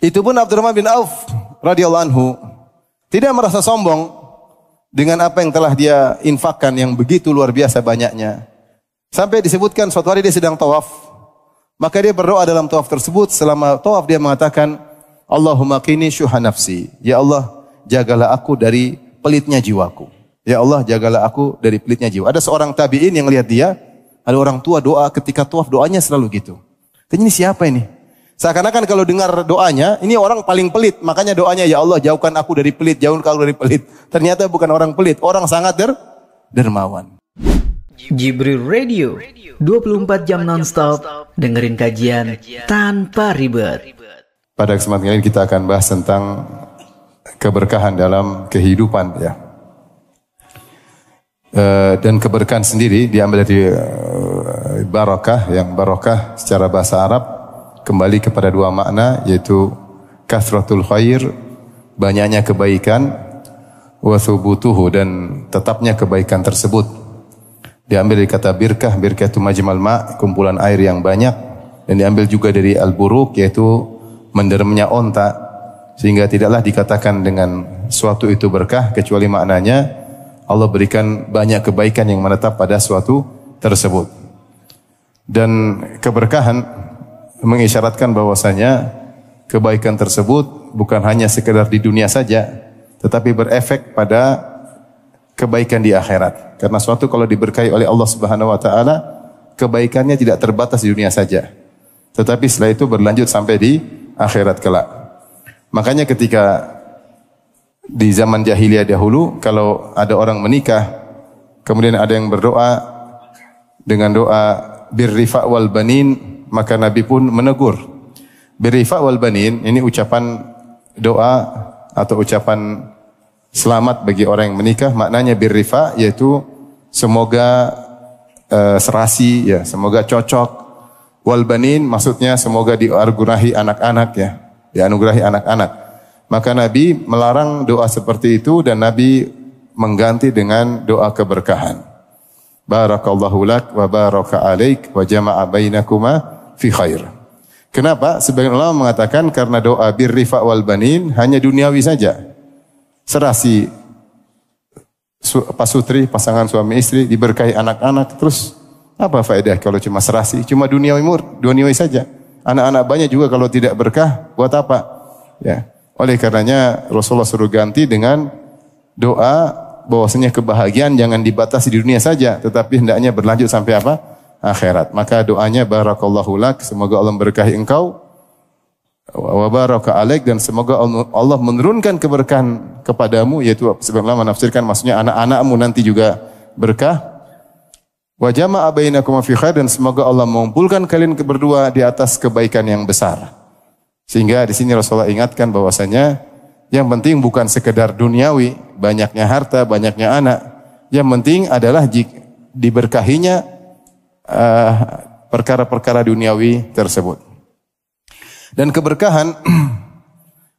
Itu pun Abdurrahman bin Auf radhiyallahu anhu tidak merasa sombong dengan apa yang telah dia infakkan yang begitu luar biasa banyaknya. Sampai disebutkan suatu hari dia sedang tawaf, maka dia berdoa dalam tawaf tersebut. Selama tawaf dia mengatakan, Allahumma qini syuha nafsi. Ya Allah, jagalah aku dari pelitnya jiwaku. Ya Allah, jagalah aku dari pelitnya jiwa. Ada seorang tabi'in yang lihat dia, ada orang tua doa ketika tawaf, doanya selalu gitu. Tanya, ini siapa ini? Seakan-akan kalau dengar doanya, ini orang paling pelit. Makanya doanya, ya Allah jauhkan aku dari pelit, jauhkan aku dari pelit. Ternyata bukan orang pelit, orang sangat dermawan. Jibril Radio, 24 jam non-stop, dengerin kajian tanpa ribet. Pada kesempatan ini kita akan bahas tentang keberkahan dalam kehidupan, ya. Dan keberkahan sendiri diambil dari barakah, yang barakah secara bahasa Arab kembali kepada dua makna, yaitu kathratul khair, banyaknya kebaikan, wa thubutuhu, dan tetapnya kebaikan tersebut. Diambil dari kata birkah, birkah itu majmal ma', kumpulan air yang banyak, dan diambil juga dari al-buruk, yaitu mendermnya onta, sehingga tidaklah dikatakan dengan suatu itu berkah kecuali maknanya Allah berikan banyak kebaikan yang menetap pada suatu tersebut. Dan keberkahan mengisyaratkan bahwasanya kebaikan tersebut bukan hanya sekedar di dunia saja, tetapi berefek pada kebaikan di akhirat. Karena suatu kalau diberkahi oleh Allah Subhanahu wa taala, kebaikannya tidak terbatas di dunia saja, tetapi setelah itu berlanjut sampai di akhirat kelak. Makanya ketika di zaman jahiliyah dahulu, kalau ada orang menikah, kemudian ada yang berdoa dengan doa birrifa wal banin, maka Nabi pun menegur. Birrifa wal banin, ini ucapan doa atau ucapan selamat bagi orang yang menikah. Maknanya birrifa yaitu semoga serasi, ya, semoga cocok. Wal banin maksudnya semoga dianugerahi anak-anak, ya, dianugerahi anak-anak. Maka Nabi melarang doa seperti itu dan Nabi mengganti dengan doa keberkahan. Barakallahu lak wa baraka alaik wa jama'a bainakuma fi khair. Kenapa? Sebagian ulama mengatakan karena doa birrifa wal banin hanya duniawi saja. Serasi pasutri, pasangan suami istri, diberkahi anak-anak, terus apa faedah kalau cuma serasi? Cuma duniawi saja. Anak-anak banyak juga kalau tidak berkah, buat apa? Ya. Oleh karenanya Rasulullah suruh ganti dengan doa bahwasanya kebahagiaan jangan dibatasi di dunia saja, tetapi hendaknya berlanjut sampai apa? Akhirat. Maka doanya barakallahu lak, semoga Allah memberkahi engkau, wa baraka alaik, dan semoga Allah menurunkan keberkahan kepadamu, yaitu sebenarnya menafsirkan maksudnya anak-anakmu nanti juga berkah. Wa jama'a bainakum fi khair, dan semoga Allah mengumpulkan kalian berdua di atas kebaikan yang besar. Sehingga di sini Rasulullah ingatkan bahwasanya yang penting bukan sekedar duniawi, banyaknya harta, banyaknya anak. Yang penting adalah diberkahinya perkara-perkara duniawi tersebut. Dan keberkahan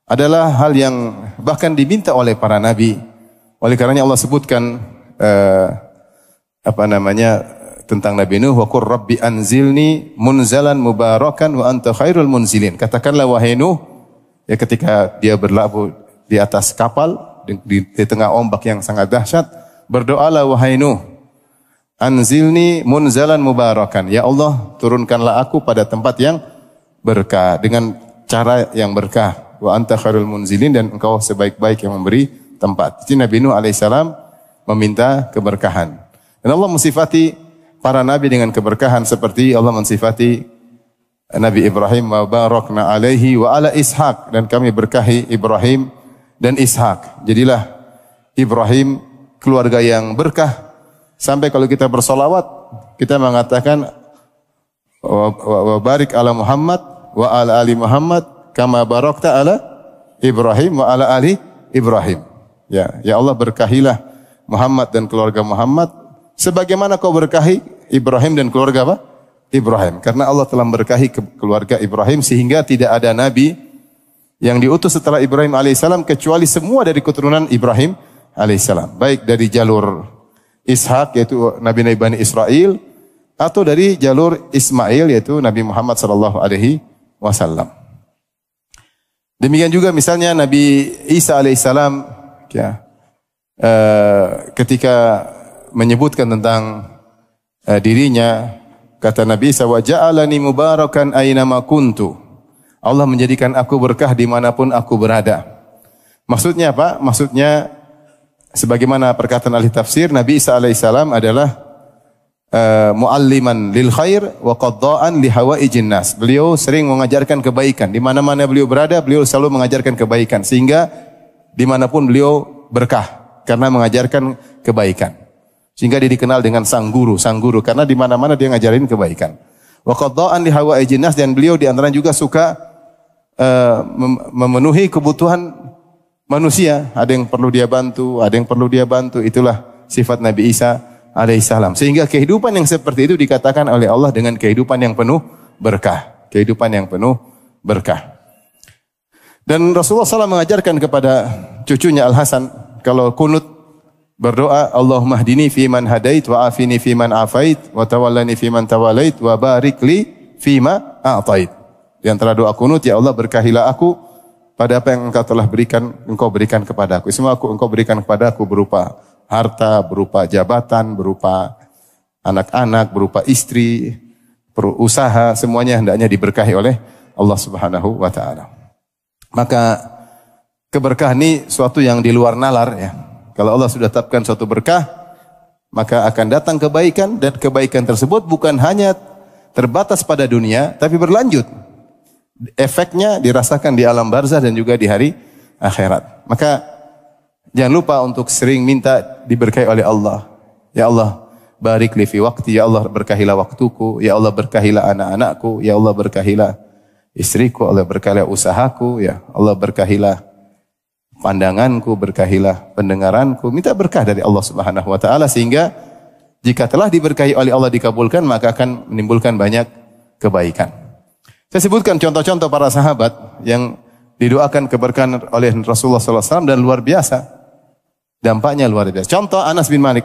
adalah hal yang bahkan diminta oleh para nabi. Oleh karenanya Allah sebutkan tentang Nabi Nuh, wa qur rabbi anzilni munzalan mubarakan wa anta khairul munzilin. Katakanlah wahai Nuh, ya, ketika dia berlabuh di atas kapal di tengah ombak yang sangat dahsyat, berdoalah wahai Nuh, anzilni munzalan mubarakan. Ya Allah, turunkanlah aku pada tempat yang berkah dengan cara yang berkah. Wa anta khairul munzilin, dan engkau sebaik-baik yang memberi tempat. Jadi Nabi Nuh alaihissalam meminta keberkahan. Dan Allah mensifati para nabi dengan keberkahan seperti Allah mensifati Nabi Ibrahim, wa barakna alaihi wa ala Ishaq, dan kami berkahi Ibrahim dan Ishaq. Jadilah Ibrahim keluarga yang berkah, sampai kalau kita bersolawat kita mengatakan wa barik ala Muhammad wa ala ali Muhammad kama barakta ala Ibrahim wa ala ali Ibrahim. Ya Allah, berkahilah Muhammad dan keluarga Muhammad sebagaimana kau berkahi Ibrahim dan keluarga apa? Ibrahim. Karena Allah telah berkahi keluarga Ibrahim sehingga tidak ada nabi yang diutus setelah Ibrahim alaihissalam kecuali semua dari keturunan Ibrahim alaihissalam. Baik dari jalur Ishak yaitu nabi-nabi Bani Israel, atau dari jalur Ismail yaitu Nabi Muhammad sallallahu alaihi wasallam. Demikian juga misalnya Nabi Isa alaihissalam ya, ketika menyebutkan tentang dirinya, kata Nabi Isa, wa ja'alani mubarakan aynama kuntu. Allah menjadikan aku berkah dimanapun aku berada. Maksudnya apa? Maksudnya sebagaimana perkataan ahli tafsir, Nabi Isa alaihissalam adalah mualliman lil khair wa qaddaan li hawaijin nas. Beliau sering mengajarkan kebaikan. Di mana-mana beliau berada, beliau selalu mengajarkan kebaikan. Sehingga dimanapun beliau berkah karena mengajarkan kebaikan. Sehingga dia dikenal dengan sang guru karena di mana-mana dia ngajarin kebaikan. Wa qaddaan li hawaijin nas, dan beliau di antara juga suka memenuhi kebutuhan manusia. Ada yang perlu dia bantu, ada yang perlu dia bantu. Itulah sifat Nabi Isa alaihissalam. Sehingga kehidupan yang seperti itu dikatakan oleh Allah dengan kehidupan yang penuh berkah. Kehidupan yang penuh berkah. Dan Rasulullah SAW mengajarkan kepada cucunya Al-Hasan, kalau kunut berdoa, Allahumma hdini fiman hadait, wa afini fiman afait, wa tawallani fiman tawalait, wa barik li fima a'tait. Di antara doa kunut, ya Allah berkahilah aku pada apa yang engkau telah berikan, engkau berikan kepada aku. Semua engkau berikan kepada aku berupa harta, berupa jabatan, berupa anak-anak, berupa istri, usaha, semuanya hendaknya diberkahi oleh Allah Subhanahu wa taala. Maka keberkahan ini suatu yang di luar nalar ya. Kalau Allah sudah tetapkan suatu berkah, maka akan datang kebaikan, dan kebaikan tersebut bukan hanya terbatas pada dunia, tapi berlanjut. Efeknya dirasakan di alam barzah dan juga di hari akhirat. Maka jangan lupa untuk sering minta diberkahi oleh Allah. Ya Allah, barik li fi waqti, ya Allah berkahilah waktuku, ya Allah berkahilah anak-anakku, ya Allah berkahilah istriku, Allah berkahilah usahaku, ya Allah berkahilah pandanganku, berkahilah pendengaranku. Minta berkah dari Allah Subhanahu wa taala, sehingga jika telah diberkahi oleh Allah dikabulkan, maka akan menimbulkan banyak kebaikan. Saya sebutkan contoh-contoh para sahabat yang didoakan keberkahan oleh Rasulullah SAW dan luar biasa. Dampaknya luar biasa. Contoh Anas bin Malik.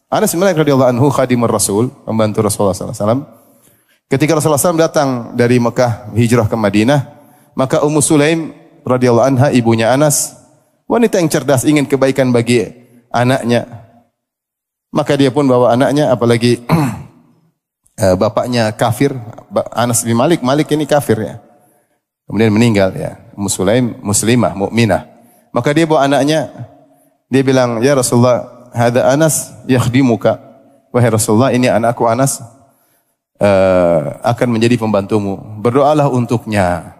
Anas bin Malik radhiyallahu anhu khadimur Rasul, pembantu Rasulullah SAW. Ketika Rasulullah SAW datang dari Mekah hijrah ke Madinah, maka Ummu Sulaim radhiyallahu anha, ibunya Anas, wanita yang cerdas, ingin kebaikan bagi anaknya. Maka dia pun bawa anaknya, apalagi bapaknya kafir, Anas bin Malik, Malik ini kafir ya. Kemudian meninggal ya. Ummu Sulaim muslimah, mukminah. Maka dia bawa anaknya, dia bilang, "Ya Rasulullah, hada Anas yakhdimuka." Wahai Rasulullah, ini anakku Anas akan menjadi pembantumu. Berdoalah untuknya.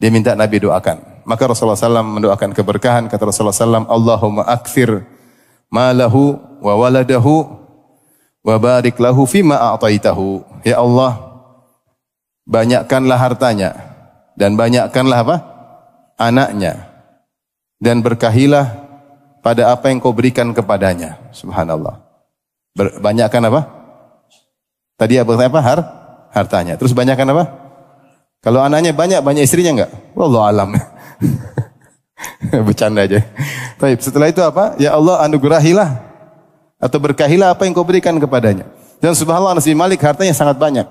Dia minta Nabi doakan. Maka Rasulullah SAW mendoakan keberkahan. Kata Rasulullah SAW, Allahumma akthir malahu wa waladahu wa barik lahu fima a'taitahu. Ya Allah, banyakkanlah hartanya dan banyakkanlah apa? Anaknya, dan berkahilah pada apa yang kau berikan kepadanya. Subhanallah. Banyakkan apa? Tadi apa? Hartanya. Terus banyakkan apa? Kalau anaknya banyak, banyak istrinya enggak? Wallahu alam. Bercanda aja. Baik, setelah itu apa? Ya Allah, anugerahilah atau berkahilah apa yang kau berikan kepadanya. Dan subhanallah, Anas bin Malik hartanya sangat banyak.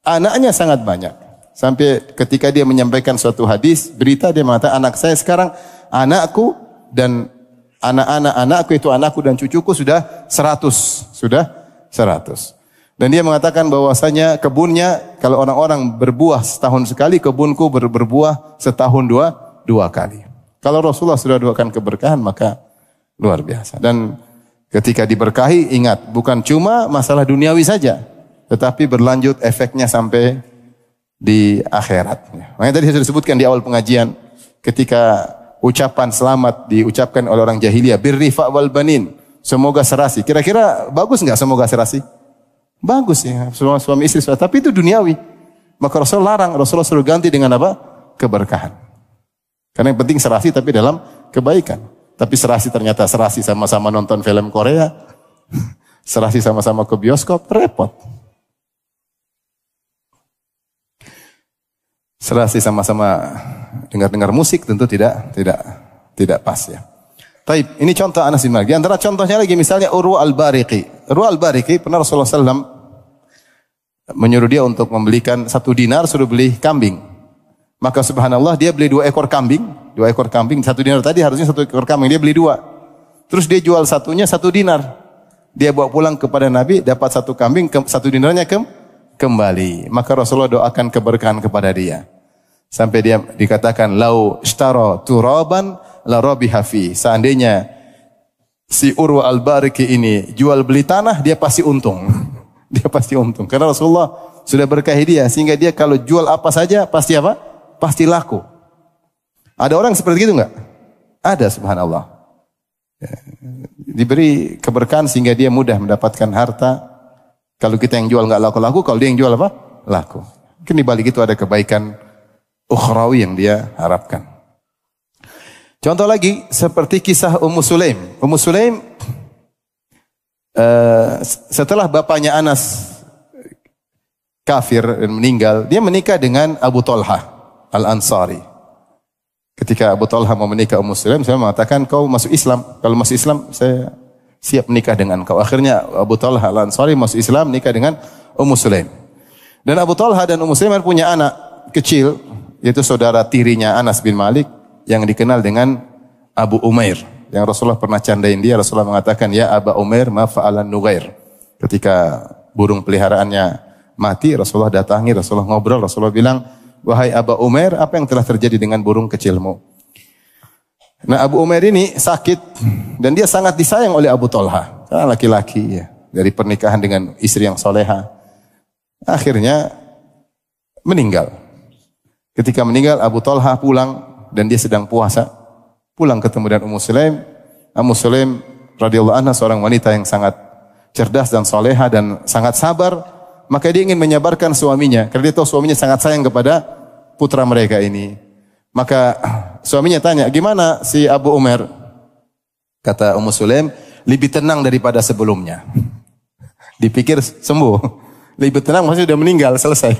Anaknya sangat banyak. Sampai ketika dia menyampaikan suatu hadis, berita, dia mengatakan, anak saya sekarang, anakku dan anak-anak anakku, itu anakku dan cucuku sudah 100. Sudah 100. Dan dia mengatakan bahwasanya kebunnya, kalau orang-orang berbuah setahun sekali, kebunku berbuah setahun dua kali. Kalau Rasulullah sudah doakan keberkahan, maka luar biasa. Dan ketika diberkahi, ingat, bukan cuma masalah duniawi saja, tetapi berlanjut efeknya sampai di akhirat. Makanya tadi saya sudah sebutkan di awal pengajian, ketika ucapan selamat diucapkan oleh orang jahiliyah, birrifa wal banin, semoga serasi. Kira-kira bagus enggak semoga serasi? Bagus ya, suami istri, tapi itu duniawi. Maka Rasulullah larang, Rasulullah suruh ganti dengan apa? Keberkahan. Karena yang penting serasi tapi dalam kebaikan. Tapi serasi ternyata serasi sama-sama nonton film Korea, serasi sama-sama ke bioskop, repot. Serasi sama-sama dengar-dengar musik tentu tidak pas ya. Taib, ini contoh Anas bin Malik. Di antara contohnya lagi misalnya Urwa al-Bariqi. Urwa al-Bariqi pernah Rasulullah SAW menyuruh dia untuk membelikan 1 dinar, suruh beli kambing. Maka subhanallah dia beli 2 ekor kambing. 2 ekor kambing, 1 dinar tadi harusnya 1 ekor kambing. Dia beli 2. Terus dia jual satunya 1 dinar. Dia bawa pulang kepada Nabi, dapat 1 kambing, 1 dinarnya kembali. Maka Rasulullah doakan keberkahan kepada dia. Sampai dia dikatakan, lau ishtara turaban la rabiha fi. Seandainya si Urwa al-Bariki ini jual beli tanah, dia pasti untung. Dia pasti untung. Karena Rasulullah sudah berkahi dia. Sehingga dia kalau jual apa saja, pasti apa? Pasti laku. Ada orang seperti itu enggak? Ada, subhanallah. Ya, diberi keberkahan sehingga dia mudah mendapatkan harta. Kalau kita yang jual enggak laku-laku, kalau dia yang jual apa? Laku. Mungkin di balik itu ada kebaikan ukhrawi yang dia harapkan. Contoh lagi seperti kisah Ummu Sulaim. Ummu Sulaim setelah bapaknya Anas kafir dan meninggal, dia menikah dengan Abu Talha Al-Ansari. Ketika Abu Talha mau menikah Ummu Sulaim, saya mengatakan kau masuk Islam. Kalau masuk Islam, saya siap menikah dengan kau. Akhirnya Abu Talha Al-Ansari masuk Islam, menikah dengan Ummu Sulaim. Dan Abu Talha dan Ummu Sulaim punya anak kecil, yaitu saudara tirinya Anas bin Malik yang dikenal dengan Abu Umair. Yang Rasulullah pernah candain dia, Rasulullah mengatakan, ya Aba Umair ma fa'alan Nugair. Ketika burung peliharaannya mati, Rasulullah datangi, Rasulullah ngobrol, Rasulullah bilang, wahai Aba Umair, apa yang telah terjadi dengan burung kecilmu? Nah, Abu Umair ini sakit dan dia sangat disayang oleh Abu Talha. Karena laki-laki ya, dari pernikahan dengan istri yang soleha. Akhirnya meninggal. Ketika meninggal, Abu Talha pulang dan dia sedang puasa. Pulang ketemu dengan Ummu Sulaim. Ummu Sulaim radhiyallahu anha seorang wanita yang sangat cerdas dan soleha dan sangat sabar. Maka dia ingin menyabarkan suaminya. Karena dia tahu suaminya sangat sayang kepada putra mereka ini. Maka suaminya tanya, gimana si Abu Umair? Kata Ummu Sulaim, lebih tenang daripada sebelumnya. Dipikir sembuh. Lebih tenang maksudnya sudah meninggal, selesai.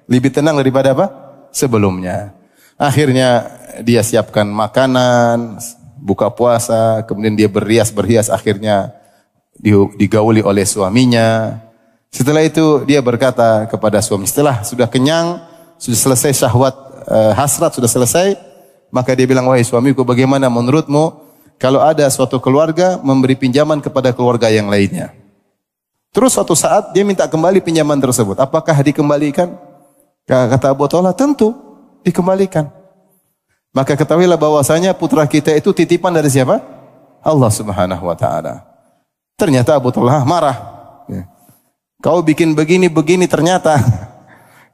Lebih tenang daripada apa? Sebelumnya. Akhirnya dia siapkan makanan, buka puasa, kemudian dia berhias, akhirnya digauli oleh suaminya. Setelah itu dia berkata kepada suami, setelah sudah kenyang, sudah selesai syahwat, hasrat sudah selesai, maka dia bilang, wahai suamiku, bagaimana menurutmu kalau ada suatu keluarga memberi pinjaman kepada keluarga yang lainnya? Terus suatu saat dia minta kembali pinjaman tersebut. Apakah dikembalikan? Kata Abu Talha, tentu dikembalikan. Maka ketahuilah bahwasanya putra kita itu titipan dari siapa? Allah Subhanahu wa taala. Ternyata Abu Talha marah. Kau bikin begini ternyata.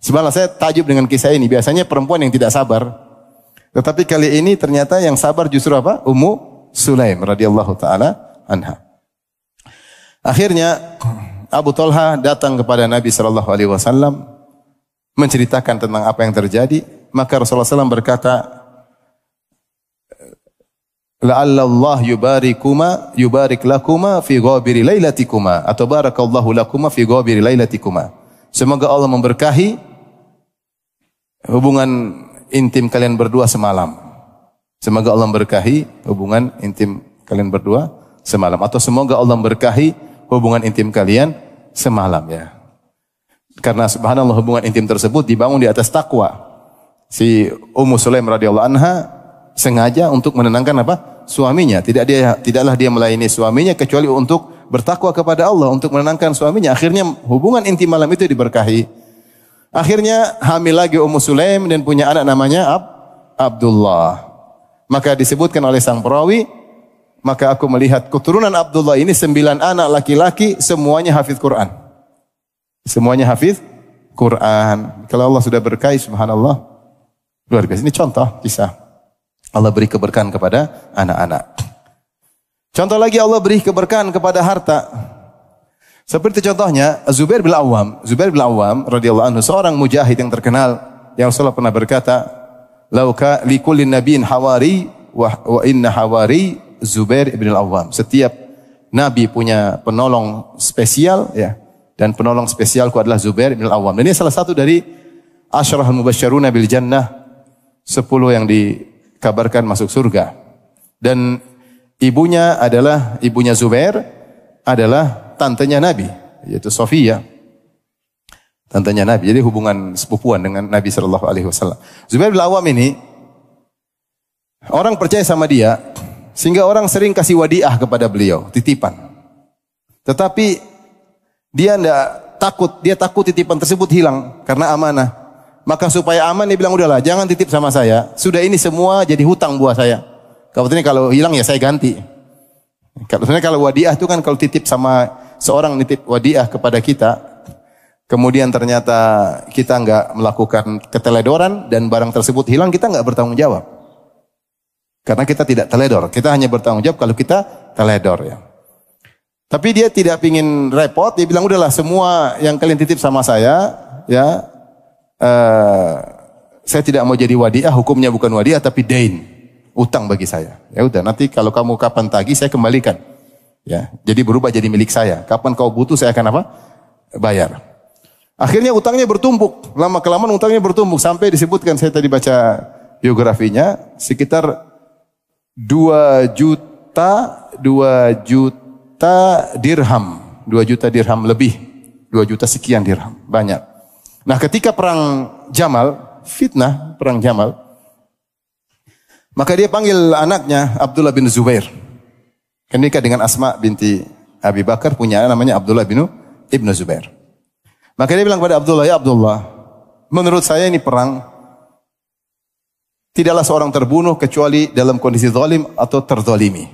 Sebenarnya saya takjub dengan kisah ini. Biasanya perempuan yang tidak sabar. Tetapi kali ini ternyata yang sabar justru apa? Ummu Sulaim radhiyallahu taala anha. Akhirnya Abu Talha datang kepada Nabi sallallahu alaihi wasallam menceritakan tentang apa yang terjadi. Maka Rasulullah SAW berkata, la'alla Allah yubarik lakuma fi ghabiri lailatikuma atau barakallahu lakuma fi ghabiri lailatikuma. Semoga Allah memberkahi hubungan intim kalian berdua semalam. Semoga Allah memberkahi hubungan intim kalian berdua semalam, atau semoga Allah memberkahi hubungan intim kalian semalam ya. Karena subhanallah hubungan intim tersebut dibangun di atas takwa. Si Ummu Sulaim radhiyallahu anha sengaja untuk menenangkan apa? Suaminya. Tidaklah dia melayani suaminya kecuali untuk bertakwa kepada Allah, untuk menenangkan suaminya. Akhirnya hubungan intim malam itu diberkahi. Akhirnya hamil lagi Ummu Sulaim dan punya anak namanya Abdullah. Maka disebutkan oleh sang perawi, maka aku melihat keturunan Abdullah ini 9 anak laki-laki, semuanya hafiz Quran. Semuanya hafiz Quran. Kalau Allah sudah berkahi, subhanallah, luar biasa. Ini contoh kisah Allah beri keberkahan kepada anak-anak. Contoh lagi Allah beri keberkahan kepada harta. Seperti contohnya Zubair bin Awam. Zubair bin Awam radhiyallahu anhu seorang mujahid yang terkenal, yang Rasulullah pernah berkata, "Lauka likulli nabiyyin hawari wa inna hawari Zubair bin Awam." Setiap nabi punya penolong spesial ya, dan penolong spesialku adalah Zubair bin Awam. Dan ini salah satu dari Asyrahul Mubasysyiruna bil Jannah, 10 yang dikabarkan masuk surga. Dan ibunya Zubair adalah tantenya Nabi, yaitu Sofia. Tantenya Nabi. Jadi hubungan sepupuan dengan Nabi sallallahu alaihi wasallam. Zubair bin Awam ini orang percaya sama dia sehingga orang sering kasih wadiah kepada beliau, titipan. Tetapi dia takut titipan tersebut hilang karena amanah. Maka supaya aman dia bilang, udahlah jangan titip sama saya. Sudah ini semua jadi hutang buat saya. Kalau hilang ya saya ganti. Sebenarnya kalau wadiah itu kan kalau titip sama seorang nitip wadiah kepada kita, kemudian ternyata kita enggak melakukan keteledoran dan barang tersebut hilang, kita enggak bertanggung jawab. Karena kita tidak teledor, kita hanya bertanggung jawab kalau kita teledor ya. Tapi dia tidak ingin repot, dia bilang udahlah semua yang kalian titip sama saya, ya, saya tidak mau jadi wadiah, hukumnya bukan wadiah tapi dain, utang bagi saya. Ya udah, nanti kalau kamu kapan tagih saya kembalikan, ya. Jadi berubah jadi milik saya. Kapan kau butuh saya akan apa? Bayar. Akhirnya utangnya bertumpuk, lama kelamaan utangnya bertumpuk sampai disebutkan, saya tadi baca biografinya, sekitar 2 juta dirham. 2 juta dirham lebih. 2 juta sekian dirham. Banyak. Nah ketika perang Jamal, fitnah perang Jamal, maka dia panggil anaknya Abdullah bin Zubair. Kan nikah dengan Asma binti Abi Bakar, punya anak namanya Abdullah bin Ibnu Zubair. Maka dia bilang kepada Abdullah, ya Abdullah, menurut saya ini perang, tidaklah seorang terbunuh kecuali dalam kondisi zalim atau terzalimi.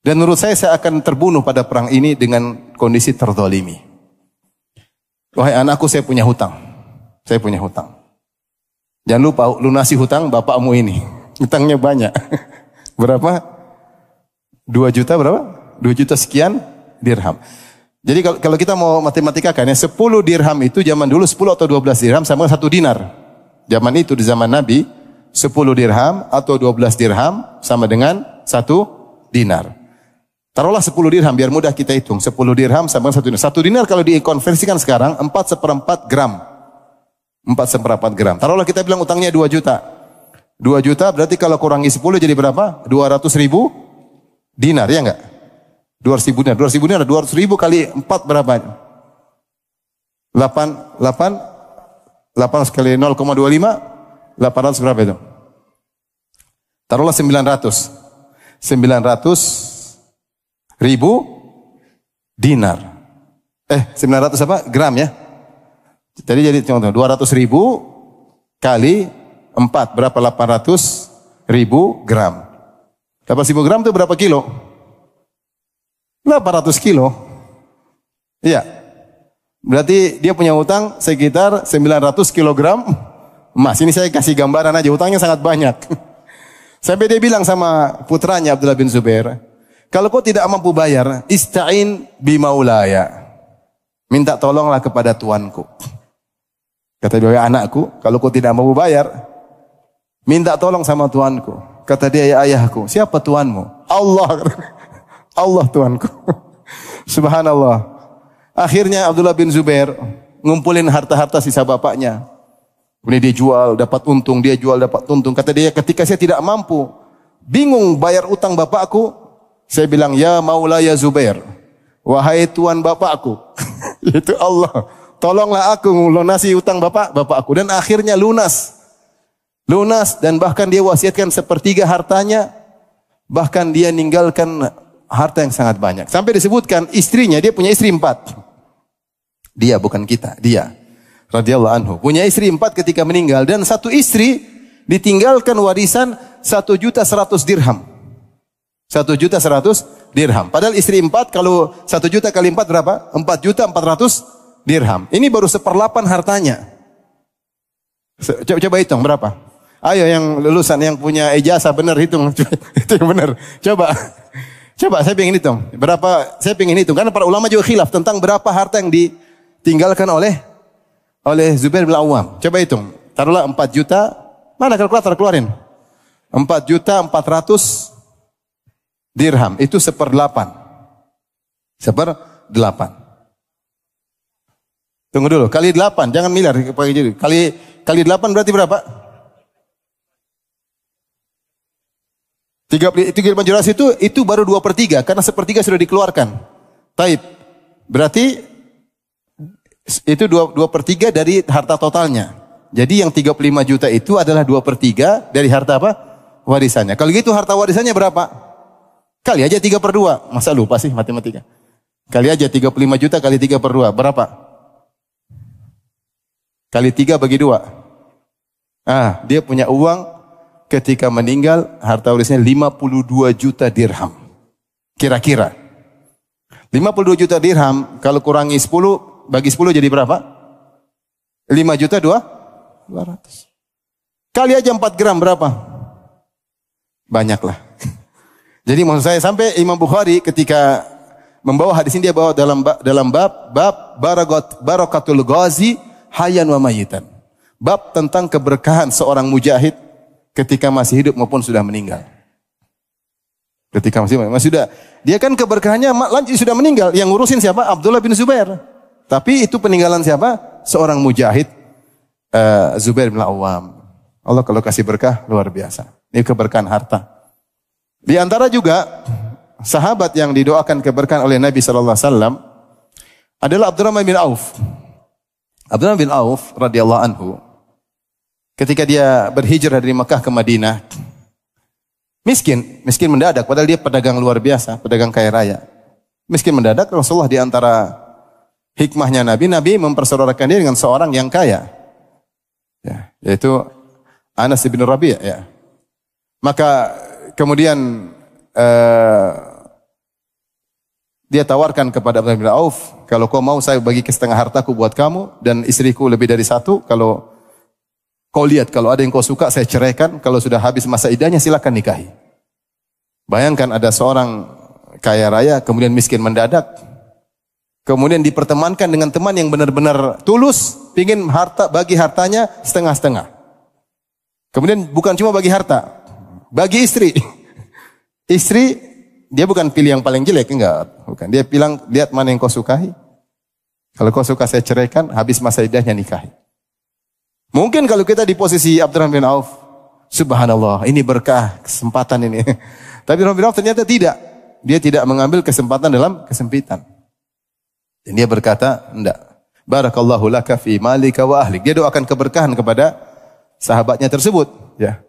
Dan menurut saya akan terbunuh pada perang ini dengan kondisi terzalimi. Wahai anakku, saya punya hutang. Saya punya hutang. Jangan lupa lunasi hutang bapakmu ini. Hutangnya banyak. Berapa? 2 juta berapa? 2 juta sekian dirham. Jadi kalau kita mau matematikakan ya, 10 dirham itu zaman dulu 10 atau 12 dirham sama 1 dinar. Zaman itu di zaman Nabi 10 dirham atau 12 dirham sama dengan 1 dinar. Taruhlah 10 dirham biar mudah kita hitung. 10 dirham sama 1 dinar. 1 dinar kalau dikonversikan sekarang 4/4 gram. 4/4 gram. Taruhlah kita bilang utangnya 2 juta. 2 juta berarti kalau kurangi 10 jadi berapa? 200 ribu dinar, ya enggak? 200 ribu dinar. 200 ribu dinar, 200 ribu kali 4 berapa? 8 kali 0,25, 800 berapa itu? Taruhlah 900 ribu dinar. 900 apa? Gram ya. Jadi contoh 200 ribu kali 4 berapa? 800 ribu gram. 800 ribu gram itu berapa kilo? 800 kilo. Iya. Berarti dia punya utang sekitar 900 kilogram emas. Ini saya kasih gambaran aja, utangnya sangat banyak. Sampai dia bilang sama putranya Abdullah bin Zubair, kalau kau tidak mampu bayar, ista'in bimaulaya. Minta tolonglah kepada tuanku. Kata dia, anakku, kalau kau tidak mampu bayar, minta tolong sama tuanku. Kata dia, ya ayahku, siapa tuanmu? Allah. Allah tuanku. Subhanallah. Akhirnya Abdullah bin Zubair ngumpulin harta-harta sisa bapaknya. Kemudian dia jual, dapat untung, dia jual, dapat untung. Kata dia, ketika saya tidak mampu, bingung bayar utang bapakku, saya bilang, ya Maula ya Zubair, wahai tuan bapakku, yaitu Allah, tolonglah aku melunasi utang bapakku. Dan akhirnya lunas, dan bahkan dia wasiatkan 1/3 hartanya, bahkan dia ninggalkan harta yang sangat banyak. Sampai disebutkan istrinya, dia punya istri 4. Dia bukan kita, dia radhiyallahu anhu punya istri 4 ketika meninggal, dan 1 istri ditinggalkan warisan 1.100.000 dirham. 1.100.000 dirham. Padahal istri 4 kalau 1 juta kali 4 berapa? 4.400.000 dirham. Ini baru 1/8 hartanya. Coba hitung berapa? Ayo yang lulusan yang punya ijazah benar hitung. Itu yang benar. Coba saya pengen hitung. Berapa? Saya pengen hitung karena para ulama juga khilaf tentang berapa harta yang ditinggalkan oleh Zubair bin Awam. Coba hitung. Taruhlah 4 juta. Mana kalkulator keluarin? 4.400.000 dirham. Itu 1/8. 1/8. Tunggu dulu. Kali 8. Jangan miliar. Kali 8 berarti berapa? 3 itu baru 2/3. Karena 1/3 sudah dikeluarkan. Taib. Berarti Itu 2/3 dari harta totalnya. Jadi yang 35 juta itu adalah 2/3 dari harta apa? Warisannya. Kalau gitu harta warisannya berapa? Kali aja 3/2. Masa lupa sih matematika? Kali aja 35 juta kali 3/2. Berapa? Kali 3 bagi 2. Dia punya uang ketika meninggal, harta warisannya 52 juta dirham. Kira-kira. 52 juta dirham, kalau kurangi 10, bagi 10 jadi berapa? 5 juta 200. Kali aja 4 gram berapa? Banyaklah. Jadi maksud saya sampai Imam Bukhari ketika membawa hadis ini dia bawa dalam bab barakatul ghazi hayyan wa mayitan. Bab tentang keberkahan seorang mujahid ketika masih hidup maupun sudah meninggal. Ketika masih sudah, dia kan keberkahannya sudah meninggal. Yang ngurusin siapa? Abdullah bin Zubair. Tapi itu peninggalan siapa? Seorang mujahid, Zubair bin Awam. Allah kalau kasih berkah luar biasa. Ini keberkahan harta. Di antara juga sahabat yang didoakan keberkahan oleh Nabi sallallahu alaihi wasallam adalah Abdurrahman bin Auf. Abdurrahman bin Auf radhiyallahu anhu ketika dia berhijrah dari Mekah ke Madinah, miskin mendadak padahal dia pedagang luar biasa, pedagang kaya raya. Miskin mendadak, Rasulullah di antara hikmahnya Nabi mempersaudarakan dia dengan seorang yang kaya. Ya, yaitu Anas bin Rabi', ya. Maka kemudian dia tawarkan kepada Abdurrahman bin Auf, kalau kau mau saya bagi setengah hartaku buat kamu dan istriku lebih dari satu. Kalau kau lihat kalau ada yang kau suka saya ceraikan, kalau sudah habis masa iddahnya silakan nikahi. Bayangkan ada seorang kaya raya kemudian miskin mendadak, kemudian dipertemankan dengan teman yang benar-benar tulus, pingin bagi hartanya setengah-setengah. Kemudian bukan cuma bagi harta, bagi istri. Istri dia bukan pilih yang paling jelek, enggak, bukan. Dia bilang, lihat mana yang kau sukai. Kalau kau suka saya ceraikan, habis masa iddahnya nikahi. Mungkin kalau kita di posisi Abdurrahman bin Auf, subhanallah, ini berkah, kesempatan ini. Tapi Abdurrahman bin Auf ternyata tidak. Dia tidak mengambil kesempatan dalam kesempitan. Dan dia berkata, enggak. Barakallahu laka fi malika wa ahlik. Dia doakan keberkahan kepada sahabatnya tersebut. Ya.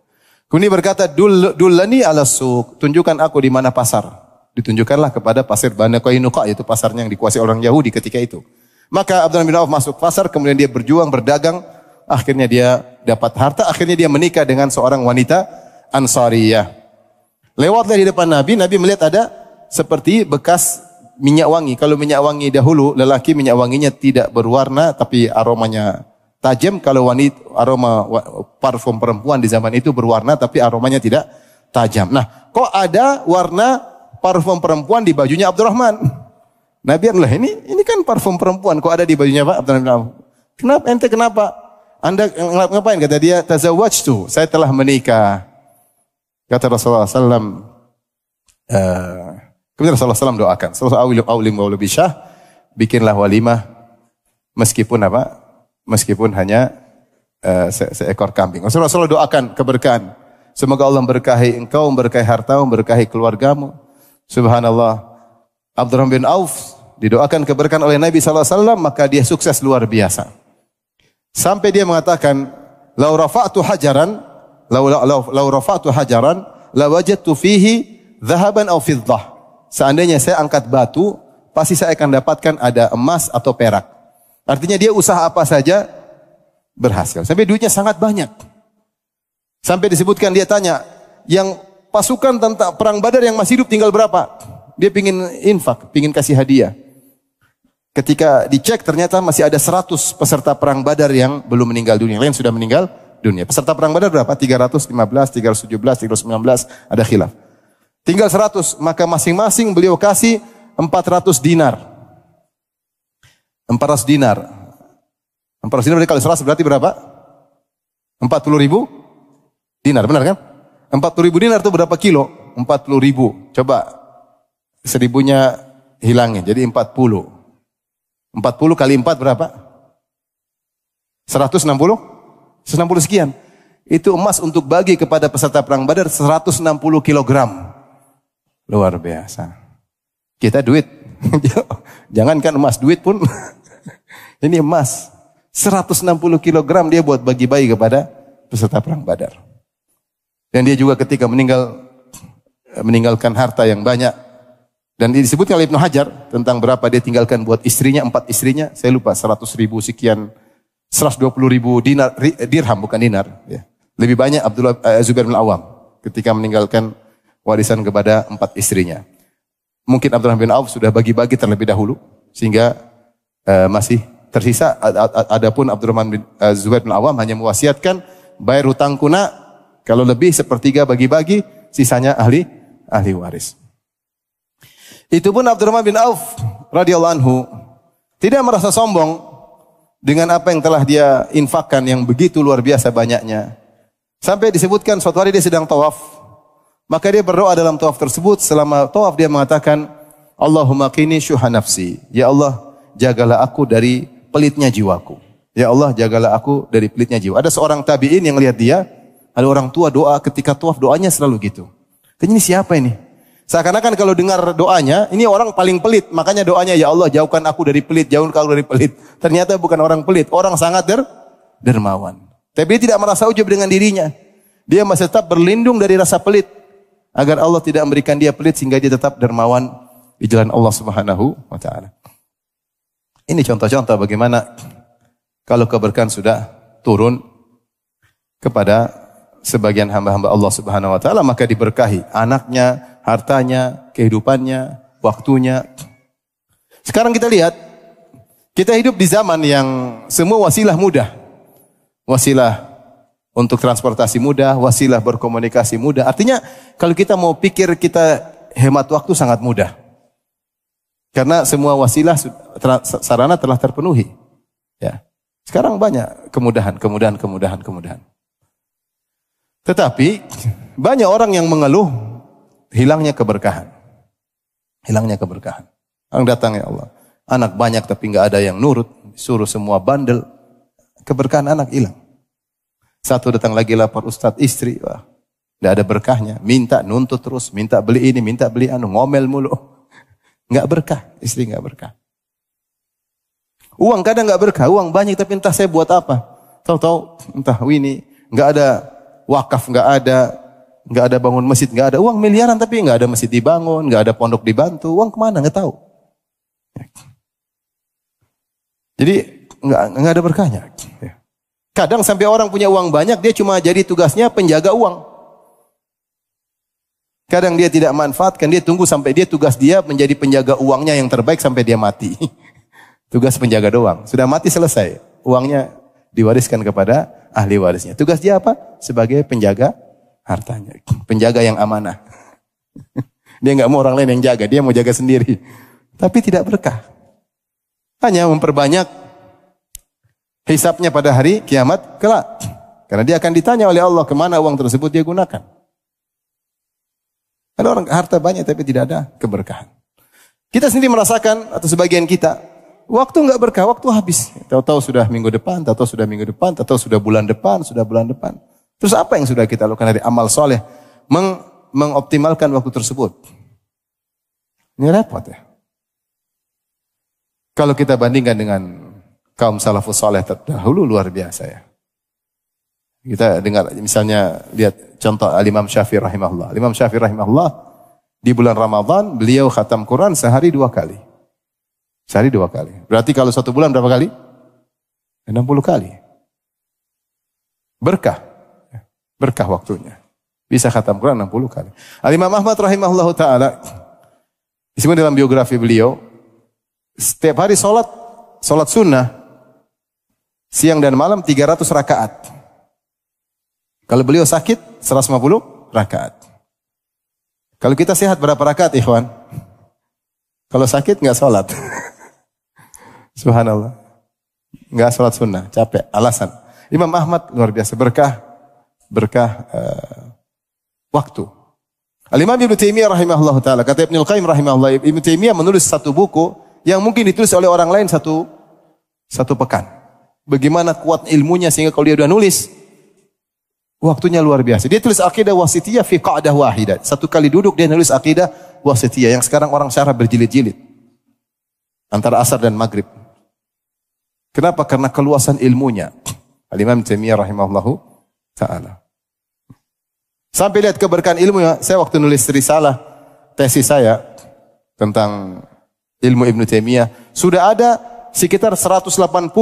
Kemudian berkata, dullani ala suq, tunjukkan aku di mana pasar. Ditunjukkanlah kepada pasar Bani Qainuqa, yaitu pasarnya yang dikuasai orang Yahudi ketika itu. Maka Abdurrahman bin Auf masuk pasar, kemudian dia berjuang, berdagang, akhirnya dia dapat harta, akhirnya dia menikah dengan seorang wanita Ansariyah. Lewatlah di depan Nabi melihat ada seperti bekas minyak wangi. Kalau minyak wangi dahulu, lelaki minyak wanginya tidak berwarna, tapi aromanya tajam. Kalau wanita, aroma parfum perempuan di zaman itu berwarna tapi aromanya tidak tajam. Nah, kok ada warna parfum perempuan di bajunya Abdurrahman? Nabi bilang, ini kan parfum perempuan, kok ada di bajunya Pak Abdurrahman? Kenapa? Anda ngapain? Kata dia, tazawwajtu, saya telah menikah. Kata Rasulullah SAW, kemudian Rasulullah SAW doakan, awlim wa bishah, bikinlah walimah, meskipun hanya seekor kambing. Rasulullah doakan keberkahan. Semoga Allah memberkahi engkau, memberkahi hartamu, memberkahi keluargamu. Subhanallah. Abdurrahman bin Auf didoakan keberkahan oleh Nabi SAW, maka dia sukses luar biasa. Sampai dia mengatakan, "Lau rafa'tu hajaran, lau rafa'tu hajaran, la wajadtu fihi dhahaban aw fiddah." Seandainya saya angkat batu, pasti saya akan dapatkan ada emas atau perak. Artinya dia usaha apa saja berhasil. Sampai duitnya sangat banyak. Sampai disebutkan dia tanya, yang pasukan tentang perang Badar yang masih hidup tinggal berapa? Dia pingin infak, pingin kasih hadiah. Ketika dicek ternyata masih ada 100 peserta perang Badar yang belum meninggal dunia. Yang lain sudah meninggal dunia. Peserta perang Badar berapa? 315, 317, 319, ada khilaf. Tinggal 100, maka masing-masing beliau kasih 400 dinar. 400 dinar. 400 dinar kalau 100 berarti berapa? 40 ribu dinar, benar kan? 40 ribu dinar itu berapa kilo? 40 ribu. Coba seribunya hilangin, jadi 40. 40 kali 4 berapa? 160? 160 sekian. Itu emas untuk bagi kepada peserta perang Badar 160 kilogram. Luar biasa. Kita duit. Jangankan emas, duit pun Ini emas. 160 kilogram dia buat bagi-bagi kepada peserta perang Badar. Dan dia juga ketika meninggalkan harta yang banyak. Dan disebutkan oleh Ibnu Hajar tentang berapa dia tinggalkan buat istrinya, 4 istrinya. Saya lupa 100 ribu sekian, 120 ribu dirham bukan dinar. Ya. Lebih banyak Zubair bin Awam ketika meninggalkan warisan kepada 4 istrinya. Mungkin Abdurrahman bin Auf sudah bagi-bagi terlebih dahulu sehingga masih tersisa. Adapun Zubair bin Awam hanya mewasiatkan bayar hutangku nak, kalau lebih sepertiga bagi-bagi, sisanya ahli waris. Itu pun Abdurrahman bin Auf radhiyallahu anhu tidak merasa sombong dengan apa yang telah dia infakkan yang begitu luar biasa banyaknya. Sampai disebutkan suatu hari dia sedang tawaf, maka dia berdoa dalam tawaf tersebut. Selama tawaf dia mengatakan, Allahumma qini syuha nafsi. Ya Allah, jagalah aku dari pelitnya jiwaku. Ya Allah, jagalah aku dari pelitnya jiwa. Ada seorang tabi'in yang lihat dia, ada orang tua doa ketika tawaf, doanya selalu gitu. Ini siapa ini? Seakan-akan kalau dengar doanya, ini orang paling pelit. Makanya doanya, ya Allah jauhkan aku dari pelit, jauhkan aku dari pelit. Ternyata bukan orang pelit, orang sangat dermawan. Tapi dia tidak merasa ujub dengan dirinya. Dia masih tetap berlindung dari rasa pelit. Agar Allah tidak memberikan dia pelit sehingga dia tetap dermawan di jalan Allah Subhanahu wa ta'ala. Ini contoh-contoh bagaimana kalau keberkahan sudah turun kepada sebagian hamba-hamba Allah Subhanahu wa ta'ala, maka diberkahi anaknya, hartanya, kehidupannya, waktunya. Sekarang kita lihat, kita hidup di zaman yang semua wasilah mudah. Wasilah untuk transportasi mudah, wasilah berkomunikasi mudah. Artinya kalau kita mau pikir kita hemat waktu sangat mudah. Karena semua wasilah sarana telah terpenuhi. Ya. Sekarang banyak kemudahan. Tetapi banyak orang yang mengeluh hilangnya keberkahan. Orang datang, ya Allah, anak banyak tapi enggak ada yang nurut, suruh semua bandel, keberkahan anak hilang. Satu datang lagi lapor ustadz istri, wah, enggak ada berkahnya, minta nuntut terus, minta beli ini, minta beli anu, ngomel mulu. Enggak berkah, istri enggak berkah. Uang kadang enggak berkah, uang banyak tapi entah saya buat apa. Tahu-tahu entah ini enggak ada wakaf, enggak ada bangun masjid, enggak ada uang miliaran tapi enggak ada masjid dibangun, enggak ada pondok dibantu, uang kemana enggak tahu. Jadi enggak ada berkahnya. Kadang sampai orang punya uang banyak, dia cuma jadi tugasnya penjaga uang. Kadang dia tidak manfaatkan, dia tunggu sampai tugas dia menjadi penjaga uangnya yang terbaik sampai dia mati. Tugas penjaga doang. Sudah mati selesai. Uangnya diwariskan kepada ahli warisnya. Tugas dia apa? Sebagai penjaga hartanya. Penjaga yang amanah. Dia enggak mau orang lain yang jaga, dia mau jaga sendiri. Tapi tidak berkah. Hanya memperbanyak hisabnya pada hari kiamat kelak. Karena dia akan ditanya oleh Allah kemana uang tersebut dia gunakan. Ada orang harta banyak tapi tidak ada keberkahan. Kita sendiri merasakan, atau sebagian kita, waktu enggak berkah, waktu habis. Tahu-tahu sudah minggu depan, tahu-tahu sudah minggu depan, tahu-tahu sudah bulan depan. Terus apa yang sudah kita lakukan dari amal soleh? Mengoptimalkan waktu tersebut. Ini repot ya. Kalau kita bandingkan dengan kaum salafus soleh terdahulu, luar biasa ya. Kita dengar misalnya, lihat contoh Imam Syafi'i rahimahullah. Imam Syafi'i rahimahullah di bulan Ramadan beliau khatam Quran sehari 2 kali. Sehari 2 kali. Berarti kalau 1 bulan berapa kali? 60 kali. Berkah waktunya. Bisa khatam Quran 60 kali. Imam Ahmad rahimahullah ta'ala, disebut dalam biografi beliau, setiap hari solat sunnah, siang dan malam 300 rakaat. Kalau beliau sakit, 150 rakaat. Kalau kita sehat berapa rakaat, ikhwan? Kalau sakit enggak salat. Subhanallah. Enggak salat sunnah, capek, alasan. Imam Ahmad luar biasa, berkah waktu. Al-Imam Ibnu Taimiyah rahimahullah ta'ala, kata Ibnu Al-Qayyim rahimahullah, Ibnu Taimiyah menulis satu buku yang mungkin ditulis oleh orang lain satu pekan. Bagaimana kuat ilmunya sehingga kalau dia sudah nulis, waktunya luar biasa. Dia tulis akidah wasitiyah fi qa'dah wahidah. Satu kali duduk dia nulis akidah wasitiyah yang sekarang orang syarah berjilid-jilid. Antara asar dan maghrib. Kenapa? Karena keluasan ilmunya. Al-Imam Taimiyah rahimahullahu ta'ala. Sampai lihat keberkahan ilmunya. Saya waktu nulis risalah, tesis saya tentang ilmu Ibnu Taimiyah, sudah ada sekitar 180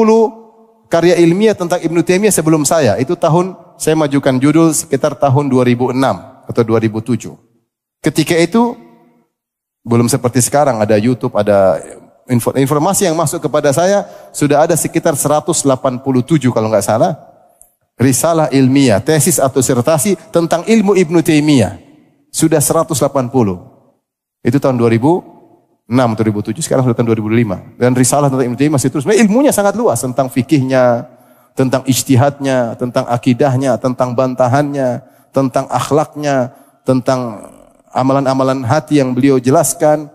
karya ilmiah tentang Ibnu Taimiyah sebelum saya. Itu saya majukan judul sekitar tahun 2006 atau 2007. Ketika itu belum seperti sekarang ada YouTube, ada informasi yang masuk kepada saya, sudah ada sekitar 187 kalau nggak salah risalah ilmiah, tesis atau disertasi tentang ilmu Ibnu Taimiyah. Sudah 180. Itu tahun 2006 atau 2007, sekarang sudah tahun 2005. Dan risalah tentang Ibnu Taimiyah masih terus. Ilmunya sangat luas tentang fikihnya, tentang ijtihadnya, tentang akidahnya, tentang bantahannya, tentang akhlaknya, tentang amalan-amalan hati yang beliau jelaskan.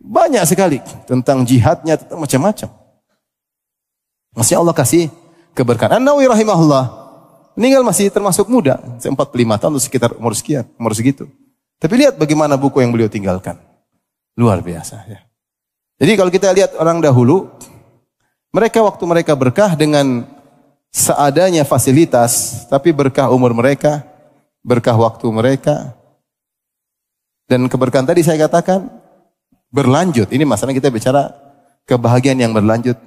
Banyak sekali tentang jihadnya, tentang macam-macam. Masya Allah kasih keberkahan. An-Nawawi rahimahullah meninggal masih termasuk muda, 45 tahun atau sekitar umur segitu. Tapi lihat bagaimana buku yang beliau tinggalkan. Luar biasa ya. Jadi kalau kita lihat orang dahulu, waktu mereka berkah dengan seadanya fasilitas, tapi berkah umur mereka, berkah waktu mereka. Dan keberkahan tadi saya katakan berlanjut. Ini masalahnya kita bicara kebahagiaan yang berlanjut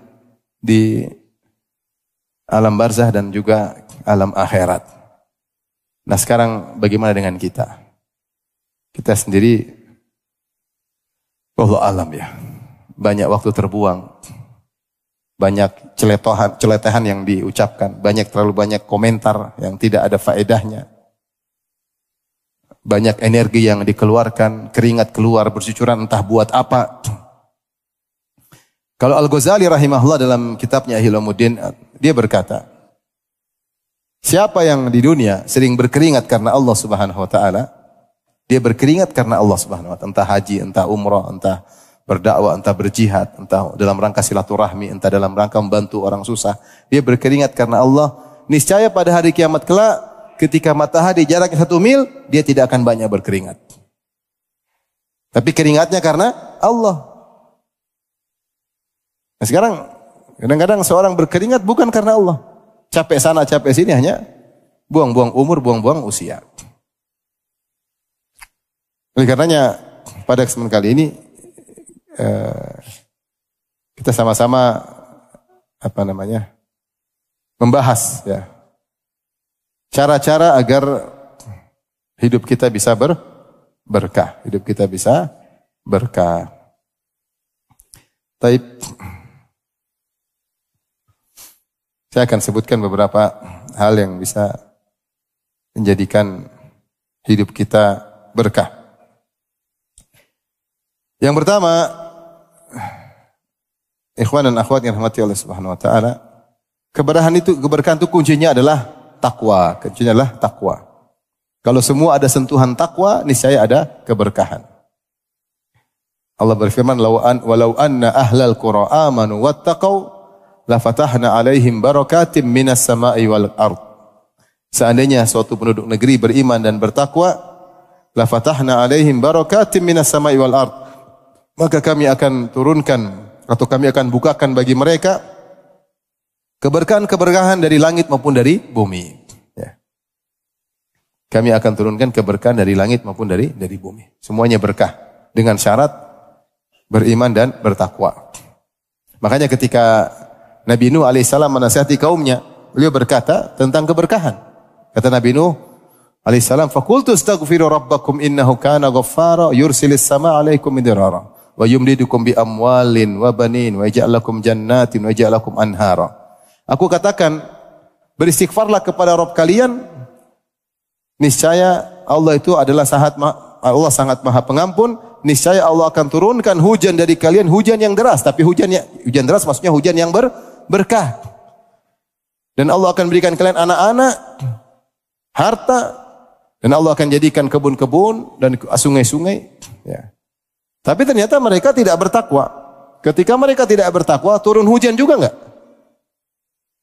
di alam barzah dan juga alam akhirat. Nah sekarang bagaimana dengan kita? Kita sendiri, wallahu alam ya, banyak waktu terbuang, banyak celetehan yang diucapkan, terlalu banyak komentar yang tidak ada faedahnya. Banyak energi yang dikeluarkan, keringat keluar bercucuran entah buat apa. Kalau Al-Ghazali rahimahullah dalam kitabnya Ihya Ulumuddin, dia berkata, siapa yang di dunia sering berkeringat karena Allah Subhanahu wa taala, dia berkeringat karena Allah Subhanahu wa taala, entah haji, entah umrah, entah berdakwah, entah berjihad, entah dalam rangka silaturahmi, entah dalam rangka membantu orang susah. Dia berkeringat karena Allah. Niscaya pada hari kiamat kelak, ketika matahari jaraknya 1 mil, dia tidak akan banyak berkeringat. Tapi keringatnya karena Allah. Nah sekarang, kadang-kadang seorang berkeringat bukan karena Allah. Capek sana, capek sini, hanya buang-buang umur, buang-buang usia. Oleh karenanya, pada kesempatan kali ini, kita sama-sama membahas ya, cara-cara agar hidup kita bisa berkah, hidup kita bisa berkah. Taib, saya akan sebutkan beberapa hal yang bisa menjadikan hidup kita berkah. Yang pertama, ikhwan dan akhwat yang rahmati Allah Subhanahu wa taala, keberkahan itu kuncinya adalah takwa. Kuncinya adalah takwa. Kalau semua ada sentuhan takwa, niscaya ada keberkahan. Allah berfirman, walau anna ahlal qura amanu wattaqau la fatahna alaihim barakatim minas sama'i wal ard. Seandainya suatu penduduk negeri beriman dan bertakwa, la fatahna alaihim barakatim minas sama'i wal ard. Maka kami akan turunkan atau kami akan bukakan bagi mereka keberkahan-keberkahan dari langit maupun dari bumi. Ya. Kami akan turunkan keberkahan dari langit maupun dari bumi. Semuanya berkah dengan syarat beriman dan bertakwa. Makanya ketika Nabi Nuh alaihissalam menasihati kaumnya, beliau berkata tentang keberkahan. Kata Nabi Nuh alaihissalam, "Faqultu astaghfiru rabbakum innahu kana ghaffara yursilis sama 'alaikum midrara wa yumdidukum bi amwalin wa banin wa yaj'al lakum jannatin wa yaj'al lakum anhara." Aku katakan, beristighfarlah kepada Rabb kalian, niscaya Allah itu adalah Allah sangat Maha Pengampun, niscaya Allah akan turunkan hujan dari kalian, hujan yang deras, tapi hujan deras maksudnya hujan yang berkah. Dan Allah akan berikan kalian anak-anak, harta, dan Allah akan jadikan kebun-kebun dan sungai-sungai, ya. Tapi ternyata mereka tidak bertakwa. Ketika mereka tidak bertakwa, turun hujan juga enggak?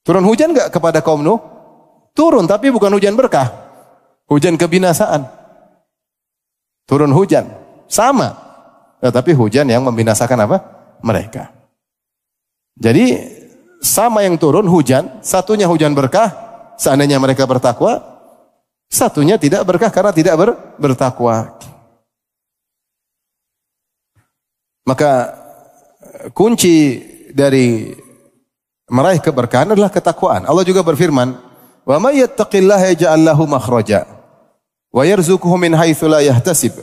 Turun hujan enggak kepada kaum Nuh? Turun, tapi bukan hujan berkah. Hujan kebinasaan. Turun hujan. Sama. Tapi hujan yang membinasakan apa? Mereka. Jadi, sama yang turun hujan, satunya hujan berkah, seandainya mereka bertakwa, satunya tidak berkah karena tidak bertakwa. Maka kunci dari meraih keberkahan adalah ketakwaan. Allah juga berfirman, "Wa may yattaqillaha yaj'al lahu makhraja wa yarzuquhu min haitsu la yahtasib.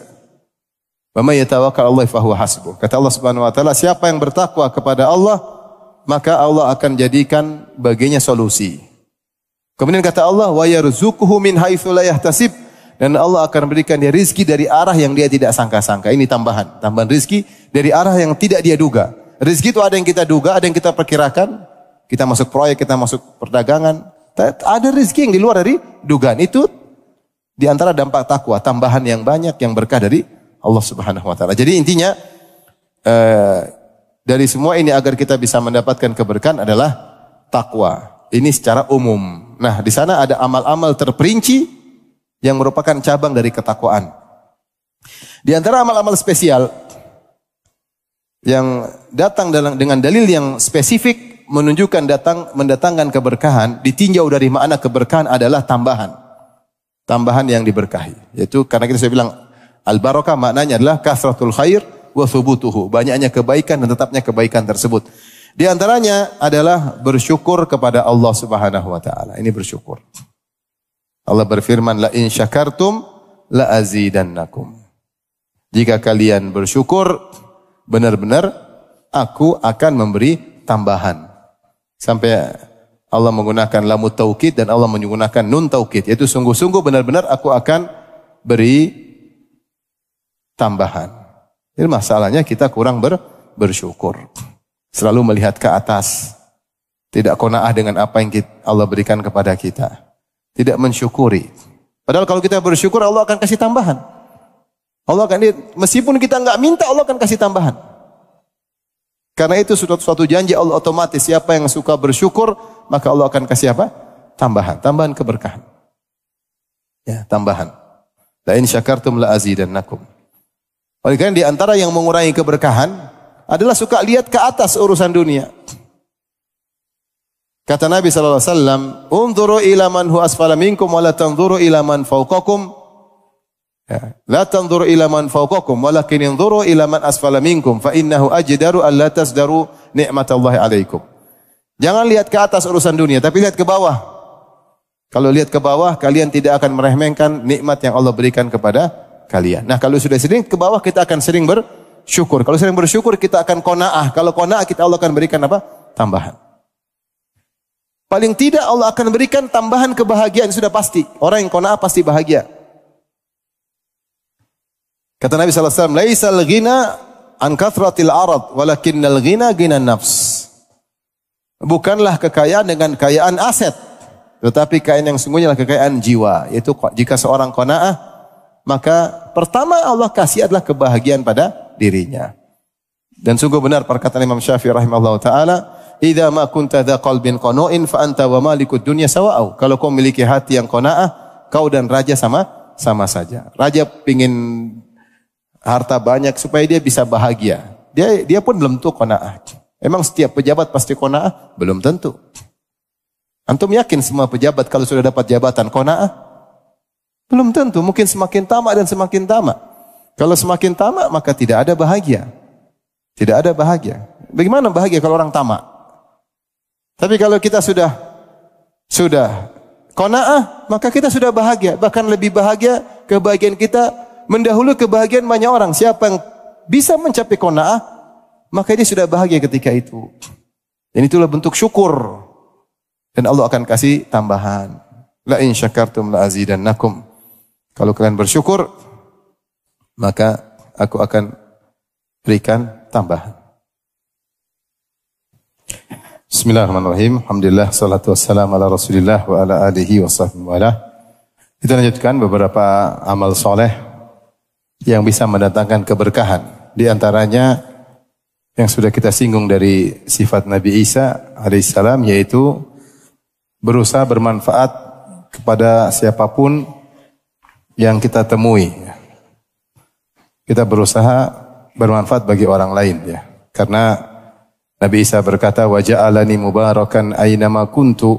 Wa may yatawakkal 'ala Allahi fahuwa hasbuh." Kata Allah Subhanahu wa taala, siapa yang bertakwa kepada Allah, maka Allah akan jadikan baginya solusi. Kemudian kata Allah, "Wa yarzuquhu min haitsu la yahtasib." Dan Allah akan berikan dia rizki dari arah yang dia tidak sangka-sangka. Ini tambahan rizki dari arah yang tidak dia duga. Rizki itu ada yang kita duga, ada yang kita perkirakan. Kita masuk proyek, kita masuk perdagangan. Ada rizki yang di luar dari dugaan. Itu di antara dampak takwa, tambahan yang banyak yang berkah dari Allah Subhanahu wa taala. Jadi intinya dari semua ini agar kita bisa mendapatkan keberkahan adalah takwa. Ini secara umum. Nah, di sana ada amal-amal terperinci yang merupakan cabang dari ketakwaan. Di antara amal-amal spesial yang datang dengan dalil yang spesifik menunjukkan mendatangkan keberkahan, ditinjau dari makna keberkahan adalah tambahan. Tambahan yang diberkahi. Yaitu karena kita sudah bilang al-barakah maknanya adalah kasratul khair wa thubutuhu. Banyaknya kebaikan dan tetapnya kebaikan tersebut. Di antaranya adalah bersyukur kepada Allah Subhanahu wa taala. Ini bersyukur. Allah berfirman, la in syakartum la azidannakum. Jika kalian bersyukur, benar-benar aku akan memberi tambahan. Sampai Allah menggunakan lam taukid dan Allah menggunakan nun taukid. Yaitu sungguh-sungguh benar-benar aku akan beri tambahan. Jadi masalahnya kita kurang bersyukur. Selalu melihat ke atas. Tidak qanaah dengan apa yang Allah berikan kepada kita. Tidak mensyukuri. Padahal kalau kita bersyukur Allah akan kasih tambahan. Allah akan meskipun kita enggak minta Allah akan kasih tambahan. Karena itu suatu janji Allah otomatis. Siapa yang suka bersyukur maka Allah akan kasih apa? Tambahan keberkahan. Ya, tambahan. La in syakartum la azidannakum. Oleh karena di antara yang mengurangi keberkahan adalah suka lihat ke atas urusan dunia. Kata Nabi SAW, "Unzuru ila man huwa asfala minkum wa la tanzuru ila man fawqakum." Ya, la tanzuru ila man fawqakum walakin inzuru ila man asfala minkum fa innahu ajdaru an la tasdaru ni'matallahi alaikum. Jangan lihat ke atas urusan dunia, tapi lihat ke bawah. Kalau lihat ke bawah, kalian tidak akan meremehkan nikmat yang Allah berikan kepada kalian. Nah, kalau sudah sering ke bawah, kita akan sering bersyukur. Kalau sering bersyukur, kita akan qanaah. Kalau qanaah, Allah akan berikan apa? Tambahan. Paling tidak Allah akan berikan tambahan kebahagiaan sudah pasti. Orang yang qanaah pasti bahagia. Kata Nabi SAW, "Laisal ghina an kathratil arad, walakinnal ghina ghinan nafs." Bukanlah kekayaan dengan kekayaan aset, tetapi kekayaan yang sungguhnya adalah kekayaan jiwa. Yaitu jika seorang qanaah, maka pertama Allah kasih adalah kebahagiaan pada dirinya. Dan sungguh benar perkataan Imam Syafi'i rahimahullah ta'ala, "Idza ma kunta dza qalbin qanu'in fa anta wa malikud dunya sawa'u." Kalau kau memiliki hati yang qanaah, kau dan raja sama saja. Raja pingin harta banyak supaya dia bisa bahagia. Dia pun belum tentu qanaah. Emang setiap pejabat pasti qanaah? Belum tentu. Antum yakin semua pejabat kalau sudah dapat jabatan qanaah? Belum tentu. Mungkin semakin tamak dan semakin tamak. Kalau semakin tamak maka tidak ada bahagia. Tidak ada bahagia. Bagaimana bahagia kalau orang tamak? Tapi kalau kita sudah qanaah, maka kita sudah bahagia. Bahkan lebih bahagia, kebahagiaan kita mendahului kebahagiaan banyak orang. Siapa yang bisa mencapai qanaah, maka dia sudah bahagia ketika itu. Dan itulah bentuk syukur. Dan Allah akan kasih tambahan. La in syakartum la azidannakum. Kalau kalian bersyukur, maka aku akan berikan tambahan. Bismillahirrahmanirrahim. Alhamdulillah, salatu wassalamu ala Rasulillah wa ala alihi wa sahbihi wa ala. Kita lanjutkan beberapa amal soleh yang bisa mendatangkan keberkahan. Di antaranya yang sudah kita singgung dari sifat Nabi Isa alaihissalam, yaitu berusaha bermanfaat kepada siapapun yang kita temui. Kita berusaha bermanfaat bagi orang lain, ya. Karena Nabi Isa berkata, wa ja'alani mubarakan aynama kuntu.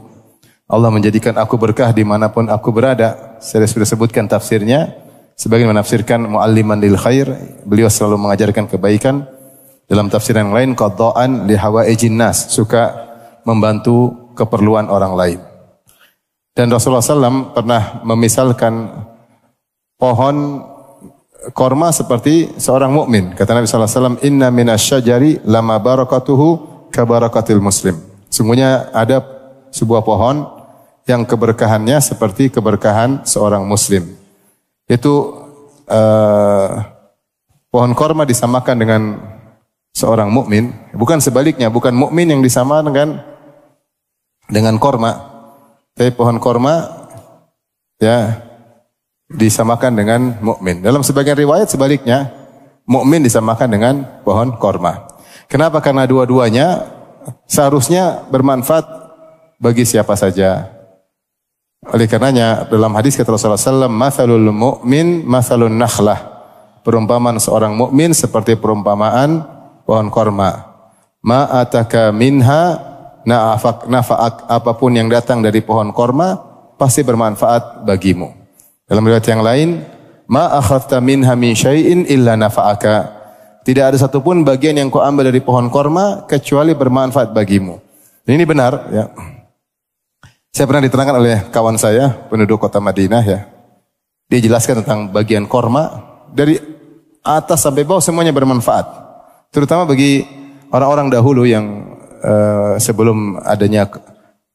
Allah menjadikan aku berkah dimanapun aku berada. Saya sudah sebutkan tafsirnya. Sebagian menafsirkan mu'alliman lil khair. Beliau selalu mengajarkan kebaikan. Dalam tafsir yang lain, qadda'an li hawaijin nas. Suka membantu keperluan orang lain. Dan Rasulullah SAW pernah memisalkan pohon korma seperti seorang mukmin. Kata Nabi SAW, inna minasyajari lama barakatuhu kabarakatil muslim. Sungguhnya ada sebuah pohon yang keberkahannya seperti keberkahan seorang muslim. Itu pohon korma disamakan dengan seorang mukmin, bukan sebaliknya, bukan mukmin yang disamakan dengan korma. Tapi pohon korma ya disamakan dengan mukmin. Dalam sebagian riwayat sebaliknya, mukmin disamakan dengan pohon korma. Kenapa? Karena dua-duanya seharusnya bermanfaat bagi siapa saja. Oleh karenanya dalam hadis kata Rasulullah SAW, mathalul mu'min mathalun nakhlah. Perumpamaan seorang mukmin seperti perumpamaan pohon korma. Ma'ataka minha nafa'ak, apapun yang datang dari pohon korma pasti bermanfaat bagimu. Dalam riwayat yang lain, ma akhadta minha min syai'in illa nafa'aka. Tidak ada satupun bagian yang kau ambil dari pohon korma kecuali bermanfaat bagimu. Dan ini benar ya. Saya pernah diterangkan oleh kawan saya, penduduk kota Madinah ya. Dia jelaskan tentang bagian korma dari atas sampai bawah semuanya bermanfaat. Terutama bagi orang-orang dahulu yang sebelum adanya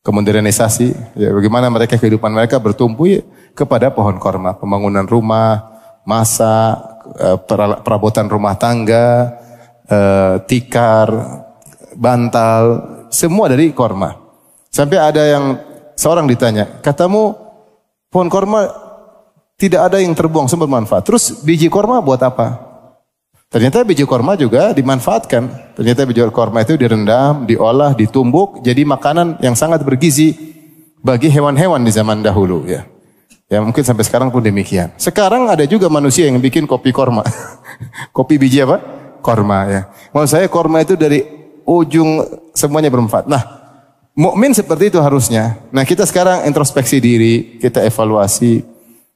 kemodernisasi, ya, bagaimana mereka kehidupan mereka bertumpu ya, kepada pohon korma, pembangunan rumah, masak, perabotan rumah tangga, tikar, bantal, semua dari korma. Sampai ada yang seorang ditanya, katamu pohon korma tidak ada yang terbuang, semua bermanfaat. Terus biji korma buat apa? Ternyata biji korma juga dimanfaatkan. Ternyata biji korma itu direndam, diolah, ditumbuk, jadi makanan yang sangat bergizi bagi hewan-hewan di zaman dahulu ya. Ya mungkin sampai sekarang pun demikian. Sekarang ada juga manusia yang bikin kopi korma. Kopi biji apa? Korma ya. Maksud saya korma itu dari ujung semuanya bermanfaat. Nah, mukmin seperti itu harusnya. Nah, kita sekarang introspeksi diri, kita evaluasi.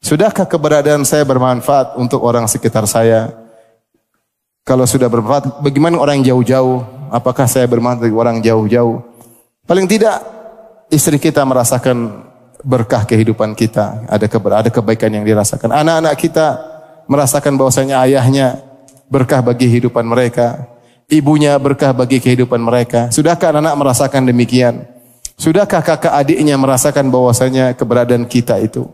Sudahkah keberadaan saya bermanfaat untuk orang sekitar saya? Kalau sudah bermanfaat, bagaimana orang yang jauh-jauh? Apakah saya bermanfaat bagi orang jauh-jauh? Paling tidak istri kita merasakan berkah kehidupan kita, ada kebaikan yang dirasakan. Anak-anak kita merasakan bahwasanya ayahnya berkah bagi kehidupan mereka, ibunya berkah bagi kehidupan mereka. Sudahkah anak merasakan demikian? Sudahkah kakak adiknya merasakan bahwasanya keberadaan kita itu,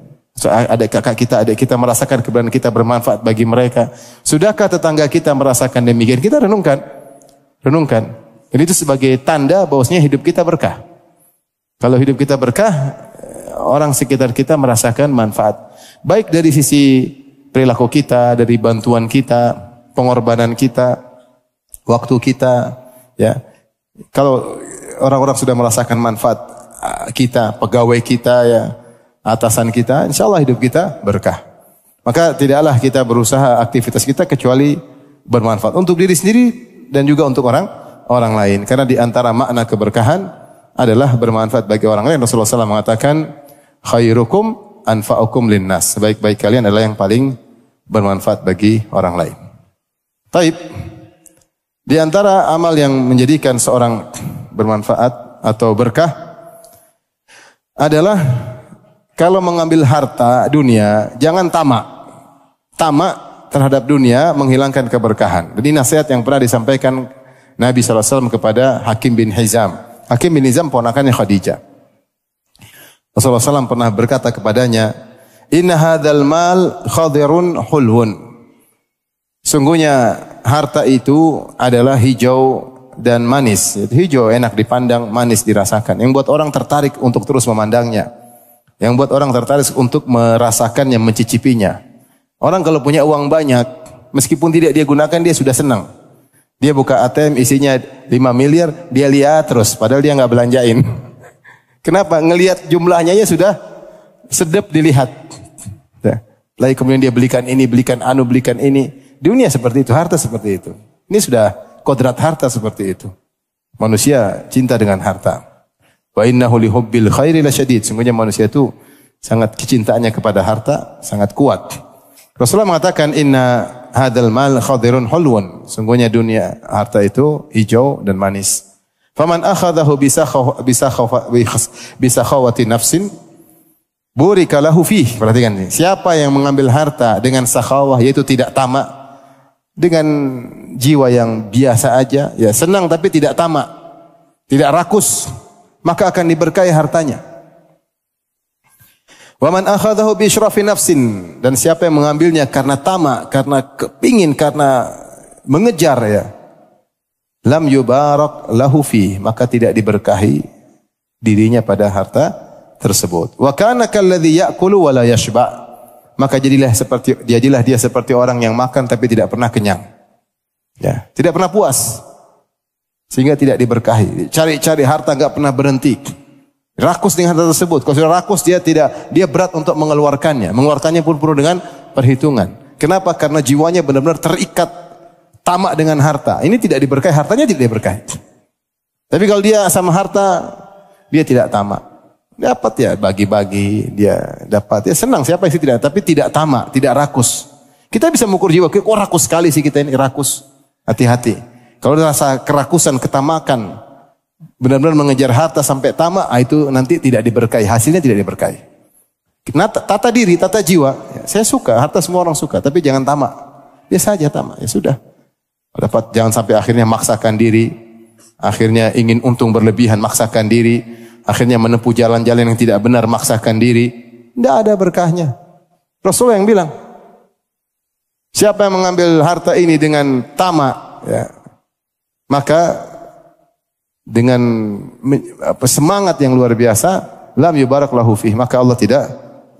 adik kakak kita, adik kita merasakan keberadaan kita bermanfaat bagi mereka? Sudahkah tetangga kita merasakan demikian? Kita renungkan. Dan itu sebagai tanda bahwasanya hidup kita berkah. Kalau hidup kita berkah, orang sekitar kita merasakan manfaat. Baik dari sisi perilaku kita, dari bantuan kita, pengorbanan kita, waktu kita, ya. Kalau orang-orang sudah merasakan manfaat kita, pegawai kita, ya, atasan kita, insya Allah hidup kita berkah. Maka tidaklah kita berusaha aktivitas kita kecuali bermanfaat untuk diri sendiri dan juga untuk orang lain. Karena di antara makna keberkahan adalah bermanfaat bagi orang lain. Rasulullah SAW mengatakan, khairukum anfa'ukum linnas. Sebaik-baik kalian adalah yang paling bermanfaat bagi orang lain. Taib. Di antara amal yang menjadikan seorang bermanfaat atau berkah adalah kalau mengambil harta dunia, jangan tamak. Tamak terhadap dunia menghilangkan keberkahan. Ini nasihat yang pernah disampaikan Nabi SAW kepada Hakim bin Hizam. Hakim bin Hizam ponakannya Khadijah. Rasulullah SAW pernah berkata kepadanya, inna hadzal mal khadirun hulwun. Sungguhnya harta itu adalah hijau dan manis. Hijau enak dipandang, manis dirasakan. Yang buat orang tertarik untuk terus memandangnya. Yang buat orang tertarik untuk merasakannya, mencicipinya. Orang kalau punya uang banyak, meskipun tidak dia gunakan, dia sudah senang. Dia buka ATM isinya 5 miliar, dia lihat terus, padahal dia nggak belanjain. Kenapa? Ngelihat jumlahnya ya sudah sedap dilihat. Lalu kemudian dia belikan ini, belikan anu, belikan ini. Dunia seperti itu, harta seperti itu. Ini sudah kodrat harta seperti itu. Manusia cinta dengan harta. Wa innahu li hubbil khairi lasyadid. Sungguhnya manusia itu sangat kecintaannya kepada harta sangat kuat. Rasulullah mengatakan inna hadzal mal khadirun hulwun. Sungguhnya dunia harta itu hijau dan manis. Faman akhadahu bisakhawati nafsin burika lahu fih. Perhatikan ini. Siapa yang mengambil harta dengan sakhawah yaitu tidak tamak, dengan jiwa yang biasa aja, ya senang tapi tidak tamak, tidak rakus, maka akan diberkahi hartanya. Wa man akhadahu bi israfi nafsin, dan siapa yang mengambilnya karena tamak, karena kepingin, karena mengejar, ya, lam yubarak lahu fi, maka tidak diberkahi dirinya pada harta tersebut. Wa kana kalladzi ya'kulu wa la yashba, maka jadilah dia seperti orang yang makan tapi tidak pernah kenyang. Ya, tidak pernah puas. Sehingga tidak diberkahi. Cari-cari harta enggak pernah berhenti. Rakus dengan harta tersebut. Kalau sudah rakus dia berat untuk mengeluarkannya. Mengeluarkannya pun perlu dengan perhitungan. Kenapa? Karena jiwanya benar-benar terikat tamak dengan harta. Ini tidak diberkahi, hartanya tidak diberkahi. Tapi kalau dia sama harta, dia tidak tamak. Dapat ya bagi-bagi, dia dapat ya senang, siapa yang tidak, tapi tidak tamak, tidak rakus. Kita bisa mengukur jiwa, kok rakus sekali sih kita ini, rakus. Hati-hati. Kalau rasa kerakusan, ketamakan, benar-benar mengejar harta sampai tamak, itu nanti tidak diberkahi, hasilnya tidak diberkahi. Tata diri, tata jiwa, ya, saya suka, harta semua orang suka, tapi jangan tamak. Biasa saja tamak, ya sudah. Dapat, jangan sampai akhirnya maksakan diri, akhirnya ingin untung berlebihan, maksakan diri, akhirnya menempuh jalan-jalan yang tidak benar, maksakan diri. Tidak ada berkahnya. Rasulullah yang bilang, siapa yang mengambil harta ini dengan tamak, ya, maka dengan semangat yang luar biasa, lam yubarak lahu fih, maka Allah tidak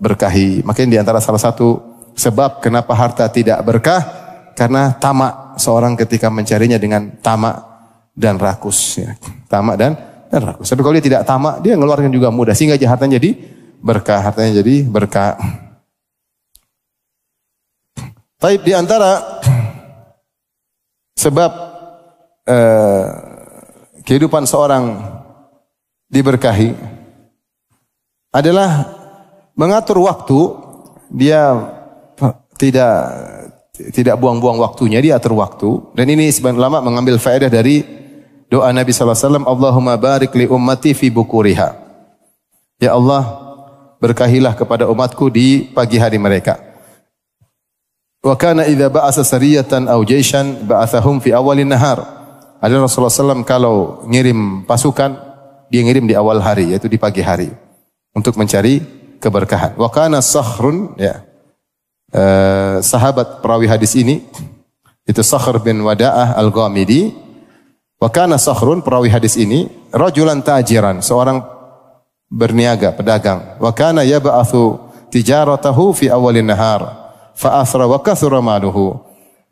berkahi. Makanya di antara salah satu sebab kenapa harta tidak berkah, karena tamak. Seorang ketika mencarinya dengan tamak dan rakus. Ya. Tamak dan rakus. Tapi kalau dia tidak tamak, dia mengeluarkan juga mudah. Sehingga hartanya jadi berkah. Hartanya jadi berkah. Taib, di antara sebab kehidupan seorang diberkahi adalah mengatur waktu. Dia tidak buang-buang waktunya, dia atur waktu. Dan ini sebagian ulama mengambil faedah dari doa Nabi sallallahu alaihi wasallam, Allahumma barik li ummati fi bukuriha. Ya Allah, berkahilah kepada umatku di pagi hari mereka. Wa kana idza ba'asa sariyatan aw jaishan ba'athahum fi awalin nahar. Ada Rasulullah SAW kalau ngirim pasukan, dia ngirim di awal hari, yaitu di pagi hari, untuk mencari keberkahan. Wa kana Sakhrun, ya, sahabat perawi hadis ini itu Sakhr bin Wada'ah Al-Ghamidi. Wa kana Sakhrun, perawi hadis ini, rajulan tajiran, seorang berniaga, pedagang. Wa kana yab'athu tijaratahu fi awalin nahar fa asra wa kathura maluhu.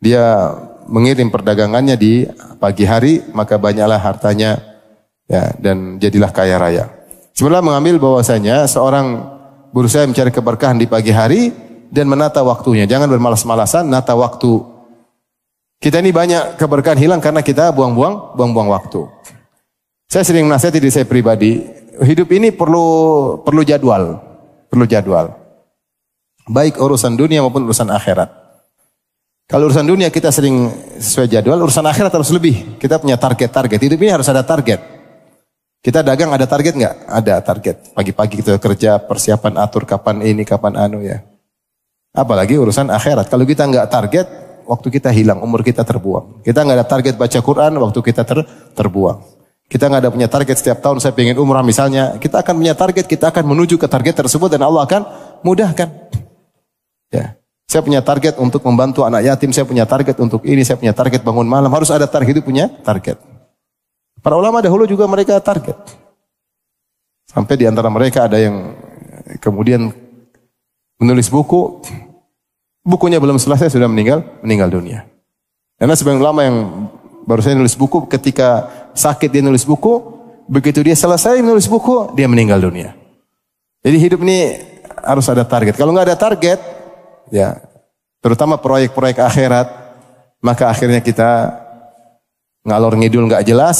Dia mengirim perdagangannya di pagi hari, maka banyaklah hartanya, ya, dan jadilah kaya raya. Sebenarnya mengambil bahwasanya seorang berusaha mencari keberkahan di pagi hari dan menata waktunya. Jangan bermalas-malasan, nata waktu. Kita ini banyak keberkahan hilang karena kita buang-buang waktu. Saya sering menasihati diri saya pribadi, hidup ini perlu jadwal, baik urusan dunia maupun urusan akhirat. Kalau urusan dunia kita sering sesuai jadwal, urusan akhirat harus lebih. Kita punya target. Hidup ini harus ada target. Kita dagang ada target nggak? Ada target. Pagi-pagi kita kerja, persiapan atur kapan ini, kapan anu, ya. Apalagi urusan akhirat. Kalau kita nggak target, waktu kita hilang, umur kita terbuang. Kita nggak ada target baca Quran, waktu kita terbuang. Kita nggak ada punya target setiap tahun saya pengen umrah misalnya. Kita akan punya target, kita akan menuju ke target tersebut dan Allah akan mudahkan. Ya, saya punya target untuk membantu anak yatim, saya punya target untuk ini, saya punya target bangun malam. Harus ada target, itu punya target. Para ulama dahulu juga mereka target. Sampai di antara mereka ada yang kemudian menulis buku. Bukunya belum selesai sudah meninggal dunia. Karena sebagian ulama yang baru saya nulis buku, ketika sakit dia nulis buku, begitu dia selesai nulis buku, dia meninggal dunia. Jadi hidup ini harus ada target. Kalau nggak ada target, ya, terutama proyek-proyek akhirat, maka akhirnya kita ngalor ngidul nggak jelas,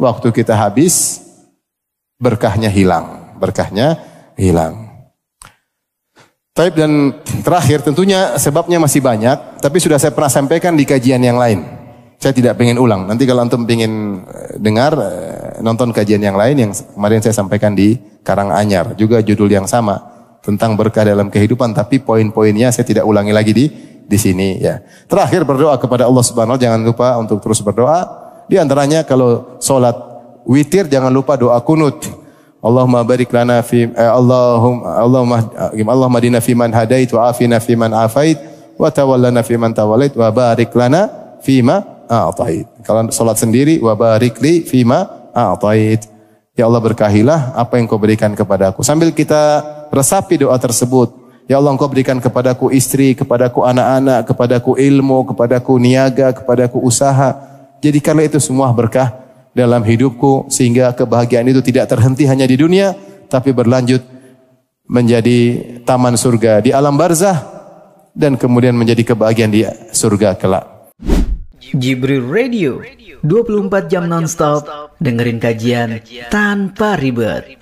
waktu kita habis, berkahnya hilang. Taib, dan terakhir tentunya sebabnya masih banyak, tapi sudah saya pernah sampaikan di kajian yang lain. Saya tidak pengen ulang. Nanti kalau antum pengen dengar, nonton kajian yang lain yang kemarin saya sampaikan di Karanganyar, juga judul yang sama tentang berkah dalam kehidupan, tapi poin-poinnya saya tidak ulangi lagi di sini ya. Terakhir, berdoa kepada Allah Subhanahu wa taala, jangan lupa untuk terus berdoa. Di antaranya kalau salat witir jangan lupa doa kunut. Allahumma barik lana fi Allahumma hadina fi man hadait wa afina fi man afait wa tawallana fi man tawallait wa barik lana fi ma a'tait. Kalau salat sendiri, wa barik li fi ma a'tait. Ya Allah, berkahilah apa yang Kau berikan kepadaku. Sambil kita resapi doa tersebut. Ya Allah, Engkau berikan kepadaku istri, kepadaku anak-anak, kepadaku ilmu, kepadaku niaga, kepadaku usaha. Jadikanlah itu semua berkah dalam hidupku, sehingga kebahagiaan itu tidak terhenti hanya di dunia, tapi berlanjut menjadi taman surga di alam barzah, dan kemudian menjadi kebahagiaan di surga kelak. Jibril Radio, 24 jam nonstop, dengerin kajian tanpa ribet.